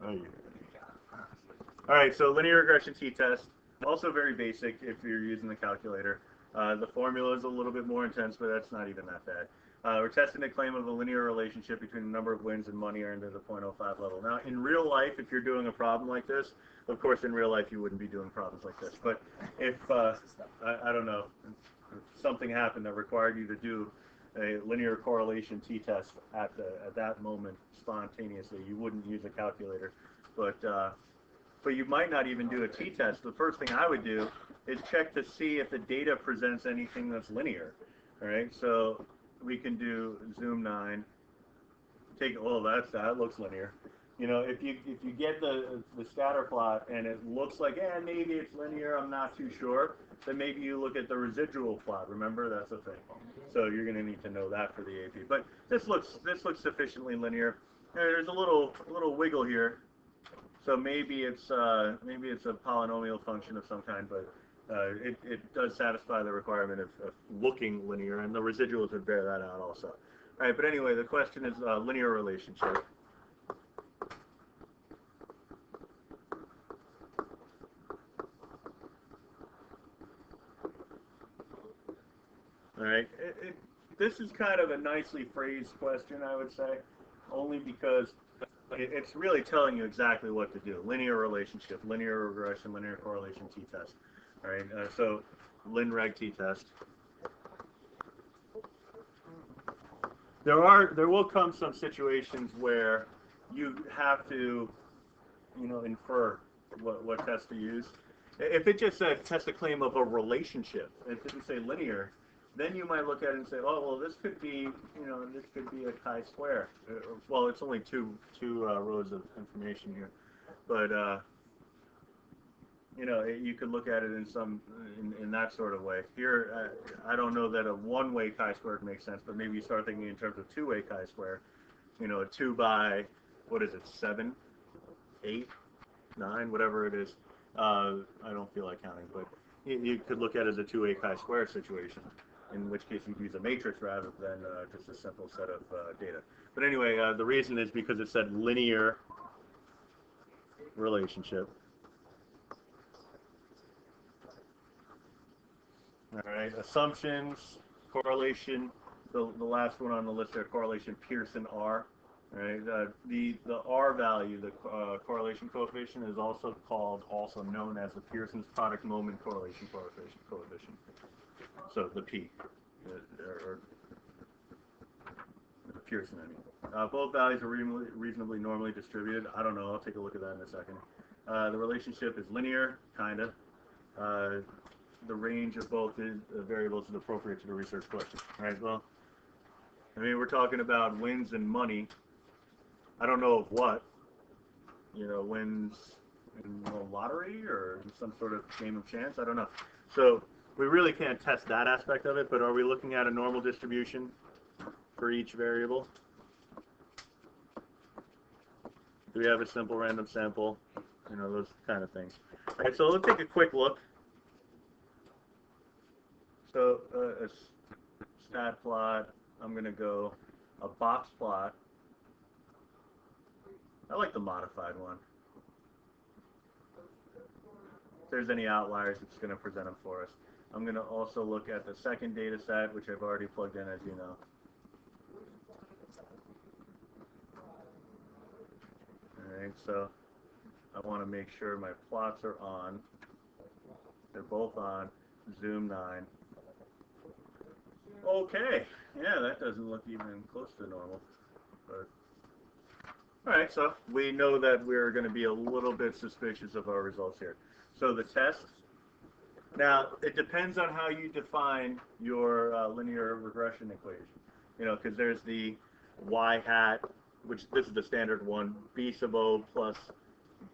All right, so linear regression t-test, also very basic if you're using the calculator. The formula is a little bit more intense, but that's not even that bad. We're testing the claim of a linear relationship between the number of wins and money earned at the 0.05 level. Now, in real life, if you're doing a problem like this, of course, in real life, you wouldn't be doing problems like this. But if, I don't know, if something happened that required you to do a linear correlation t-test at that moment spontaneously, you wouldn't use a calculator. But you might not even do a t-test. The first thing I would do is check to see if the data presents anything that's linear. All right, so we can do zoom 9. That looks linear. You know, if you get the scatter plot and it looks like, maybe it's linear, I'm not too sure, then maybe you look at the residual plot. Remember, that's a thing. So you're going to need to know that for the AP. But this looks sufficiently linear. There's a little wiggle here. So maybe it's a polynomial function of some kind, but it does satisfy the requirement of looking linear, and the residuals would bear that out also. All right, but anyway, the question is linear relationship. All right, this is kind of a nicely phrased question, I would say, only because it's really telling you exactly what to do. Linear relationship, linear regression, linear correlation t-test. All right, so LinReg t-test. There will come some situations where you have to, infer what test to use. If it just said test a claim of a relationship, it didn't say linear, then you might look at it and say, oh, well, this could be a chi-square. Well, it's only two rows of information here, but you could look at it in that sort of way. Here, I don't know that a one-way chi-square makes sense, but maybe you start thinking in terms of two-way chi-square. A 2 by, what is it, 7, 8, 9, whatever it is. I don't feel like counting, but you could look at it as a two-way chi-square situation, in which case you'd use a matrix rather than just a simple set of data. But anyway, the reason is because it said linear relationship. All right, assumptions, correlation, the last one on the list there, correlation Pearson R. All right, the R value, the correlation coefficient, is also known as the Pearson's product moment correlation coefficient. So the P, or Pearson, I mean. Both values are reasonably normally distributed. I don't know. I'll take a look at that in a second. The relationship is linear, kind of. The range of both variables is appropriate to the research question. Right? Well, I mean, we're talking about wins and money. I don't know of what. Wins in the lottery or some sort of game of chance. I don't know. So we really can't test that aspect of it, but are we looking at a normal distribution for each variable? Do we have a simple random sample? Those kind of things. All right, so let's take a quick look. So a stat plot, I'm going to go a box plot. I like the modified one. If there's any outliers, it's going to present them for us. I'm going to also look at the second data set, which I've already plugged in, as you know. All right, so I want to make sure my plots are on. They're both on. Zoom 9. Okay, yeah, that doesn't look even close to normal. But all right, so we know that we're going to be a little bit suspicious of our results here. So the test. Now, it depends on how you define your linear regression equation. Because there's the y hat, which this is the standard one, b sub o plus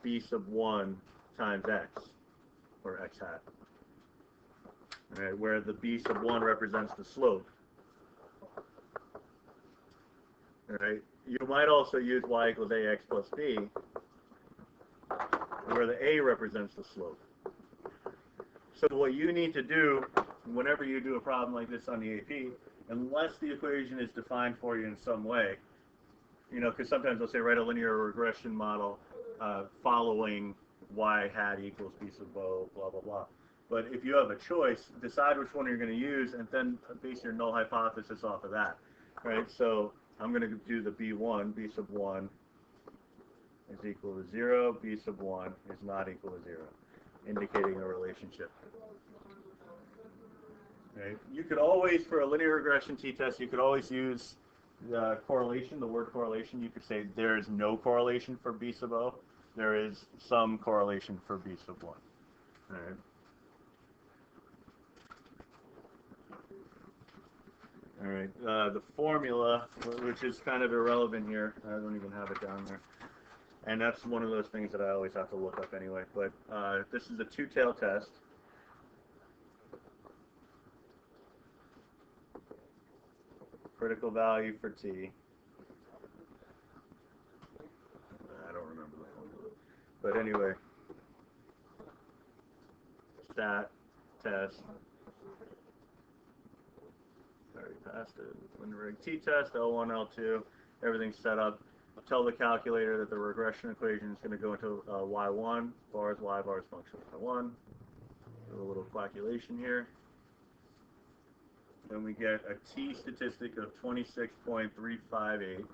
b sub 1 times x, or x hat. All right, where the b sub 1 represents the slope. All right, you might also use y equals ax plus b, where the a represents the slope. So what you need to do whenever you do a problem like this on the AP, unless the equation is defined for you in some way, because sometimes they'll say write a linear regression model following y hat equals b sub o, blah, blah, blah. But if you have a choice, decide which one you're going to use, and then base your null hypothesis off of that, right? So I'm going to do the b1, b sub 1 is equal to 0, b sub 1 is not equal to 0, indicating a relationship. Right? You could always, for a linear regression t-test, you could always use the correlation, the word correlation. You could say there is no correlation for b sub o. There is some correlation for b sub 1. All right. All right, the formula, which is kind of irrelevant here, I don't even have it down there. And that's one of those things that I always have to look up anyway. But this is a two-tail test. Critical value for t. I don't remember the formula. But anyway, stat, test. Already passed it. LinReg t-test, L1, L2, everything's set up. Tell the calculator that the regression equation is going to go into y1, bars, y bars function y1. Do a little calculation here. Then we get a t statistic of 26.358.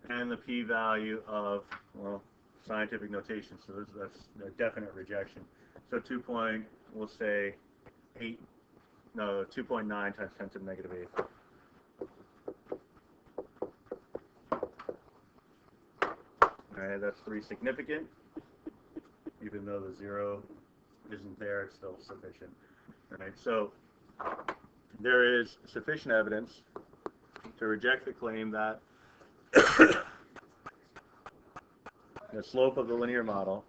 And the p-value of, well, scientific notation, so that's a definite rejection. So we'll say 2.9 times 10 to the negative 8. All right, that's 3 significant. Even though the 0 isn't there, it's still sufficient. All right, so there is sufficient evidence to reject the claim that the slope of the linear model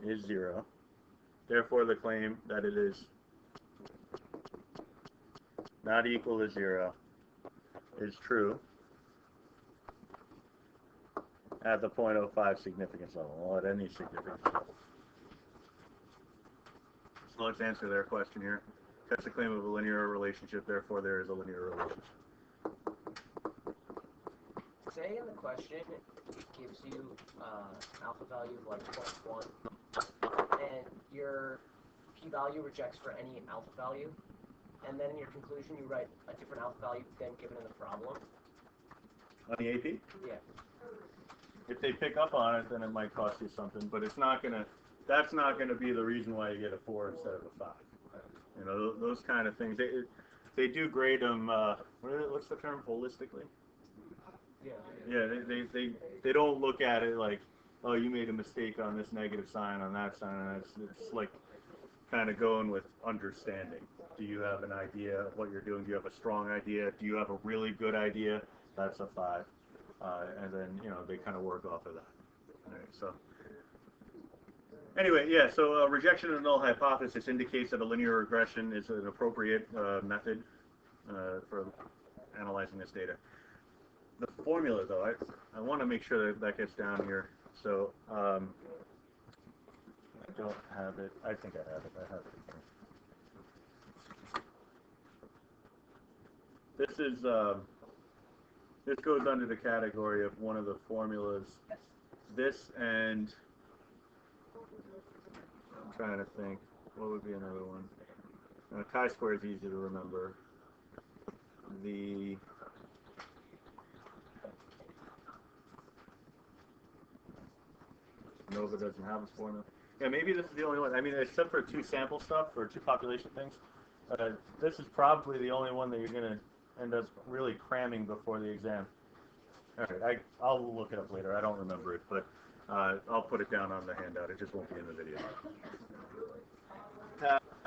is 0. Therefore, the claim that it is not equal to 0 is true at the 0.05 significance level, or at any significance level. So let's answer their question here. Test the claim of a linear relationship, therefore there is a linear relationship. Say in the question it gives you alpha value of like 0.1, and your p-value rejects for any alpha value, and then in your conclusion you write a different alpha value than given in the problem. On the AP? Yeah. If they pick up on it, then it might cost you something, but it's not gonna. That's not gonna be the reason why you get a 4 instead of a 5. You know, those kind of things. They do grade them. What's the term? Holistically. Yeah. Yeah. They don't look at it like, oh, you made a mistake on this negative sign on that sign, and it's like kind of going with understanding. Do you have an idea of what you're doing? Do you have a strong idea? Do you have a really good idea? That's a 5. And then, you know, they kind of work off of that. All right, so anyway, yeah, so rejection of the null hypothesis indicates that a linear regression is an appropriate method for analyzing this data. The formula, though, I want to make sure that gets down here. So I don't have it. I think I have it. I have it here. This is... this goes under the category of one of the formulas. This and I'm trying to think, what would be another one? Chi-square is easy to remember. The Nova doesn't have a formula. Yeah, maybe this is the only one. I mean, except for 2 sample stuff or 2 population things, this is probably the only one that you're going to end up really cramming before the exam. All right, I'll look it up later. I don't remember it, but I'll put it down on the handout. It just won't be in the video.